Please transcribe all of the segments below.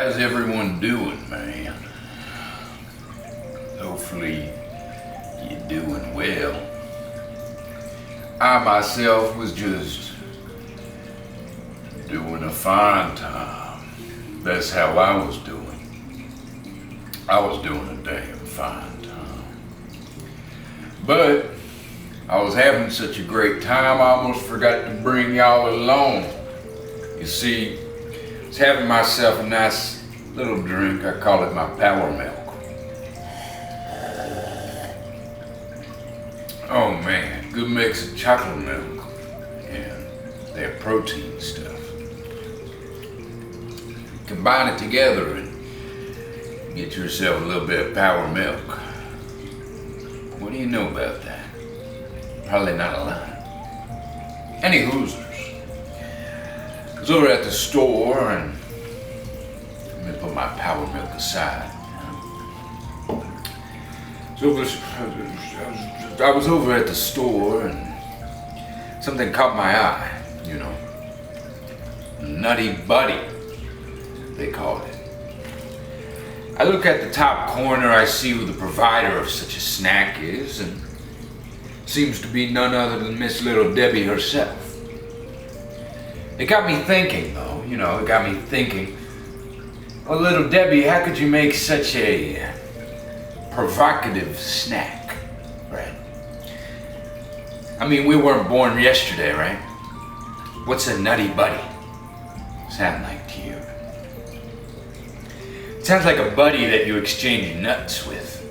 How's everyone doing, man? Hopefully you're doing well. I myself was just doing a fine time. That's how I was doing. I was doing a damn fine time. But I was having such a great time, I almost forgot to bring y'all along. You see, I was having myself a nice little drink. I call it my power milk. Oh man, good mix of chocolate milk and their protein stuff. Combine it together and get yourself a little bit of power milk. What do you know about that? Probably not a lot. Any hoosers. I was over at the store and let me put my power milk aside. I was over at the store and something caught my eye, you know. Nutty Buddy, they called it. I look at the top corner, I see who the provider of such a snack is, and seems to be none other than Miss Lil Debbie herself. It got me thinking though, well, Lil Debbie, how could you make such a provocative snack, right? I mean, we weren't born yesterday, right? What's a Nutty Buddy sound like to you? It sounds like a buddy that you exchange nuts with.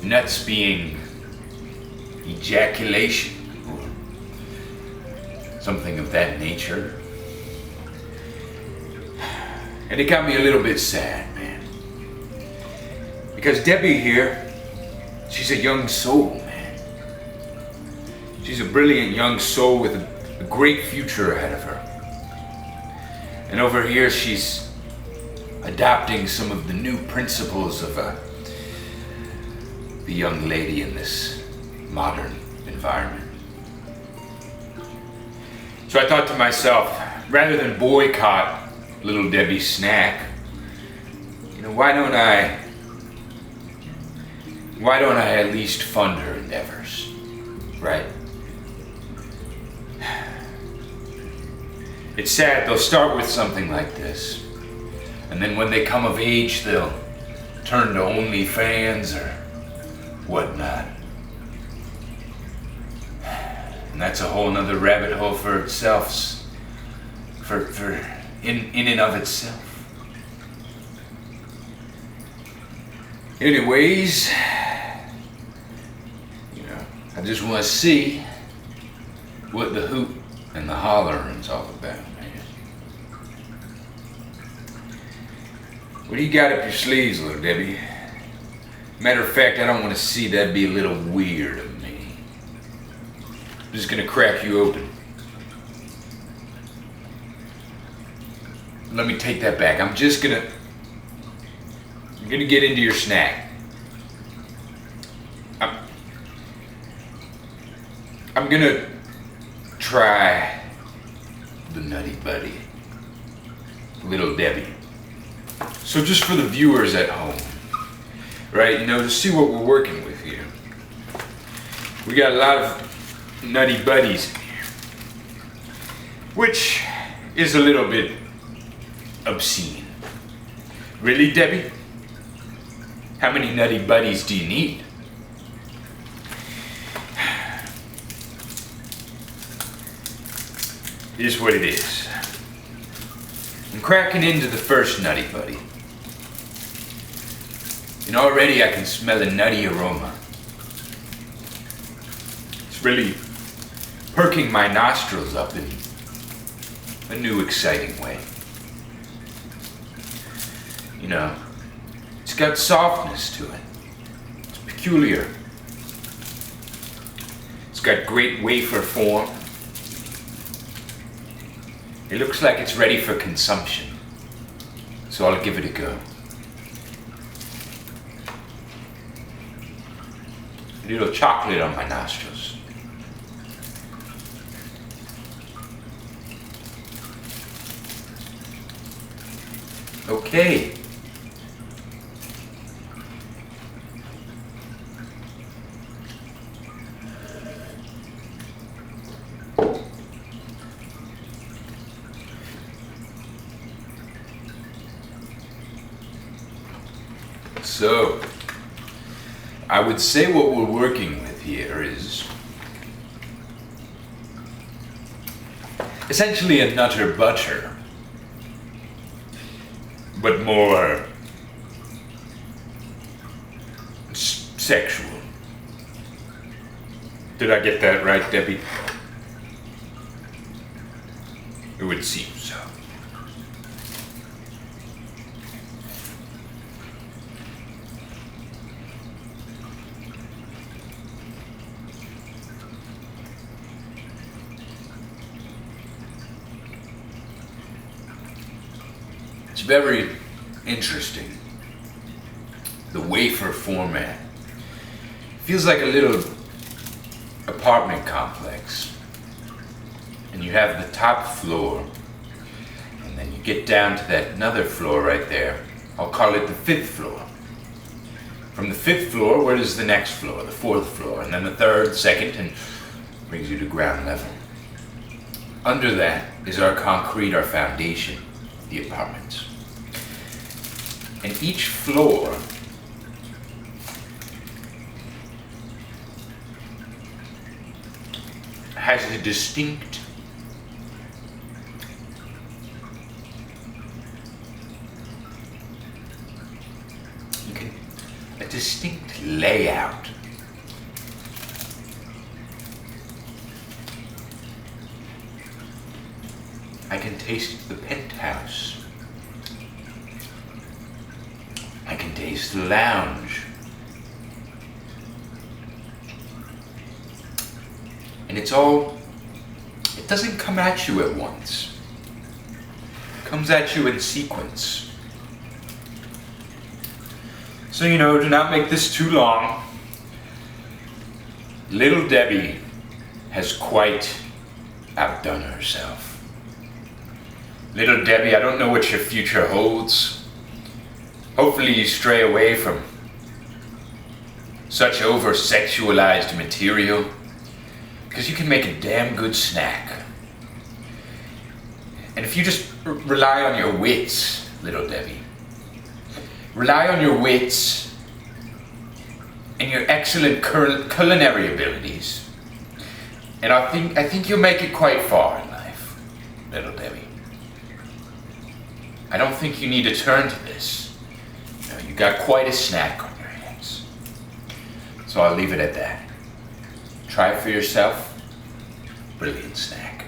Nuts being ejaculation or something of that nature. And it got me a little bit sad, man. Because Debbie here, she's a young soul, man. She's a brilliant young soul with a great future ahead of her. And over here, she's adopting some of the new principles of the young lady in this modern environment. So I thought to myself, rather than boycott Lil Debbie's snack, you know, why don't I at least fund her endeavors, right? It's sad, they'll start with something like this, and then when they come of age, they'll turn to OnlyFans or whatnot. And that's a whole nother rabbit hole for itself, in and of itself. Anyways, you know, I just want to see what the hoot and the hollering's all about, man. What do you got up your sleeves, Lil Debbie? Matter of fact, I don't want to see that. Be a little weird of me. I'm just gonna crack you open. Let me take that back. I'm gonna get into your snack. I'm gonna try the Nutty Buddy, Lil Debbie. So just for the viewers at home, right, you know, to see what we're working with here. We got a lot of Nutty Buddies in here, which is a little bit obscene. Really, Debbie? How many Nutty Buddies do you need? It is what it is. I'm cracking into the first Nutty Buddy. And already I can smell a nutty aroma. It's really perking my nostrils up in a new, exciting way. You know, it's got softness to it. It's peculiar. It's got great wafer form. It looks like it's ready for consumption. So I'll give it a go. A little chocolate on my nostrils. Okay. So, I would say what we're working with here is essentially a nutter butter, but more sexual. Did I get that right, Debbie? It would seem so. It's very interesting. The wafer format feels like a little apartment complex. And you have the top floor, and then you get down to that another floor right there. I'll call it the 5th floor. From the 5th floor, where is the next floor? The 4th floor, and then the 3rd, 2nd, and brings you to ground level. Under that is our concrete, our foundation, the apartments. And each floor has a distinct layout. I can taste the penthouse. I can taste the lounge. And it doesn't come at you at once. It comes at you in sequence. So, do not make this too long. Lil Debbie has quite outdone herself. Little Debbie, I don't know what your future holds. Hopefully you stray away from such over-sexualized material, because you can make a damn good snack. And if you just rely on your wits, Little Debbie, rely on your wits and your excellent culinary abilities, and I think you'll make it quite far in life, Little Debbie. I don't think you need to turn to this. You got quite a snack on your hands. So I'll leave it at that. Try it for yourself. Brilliant snack.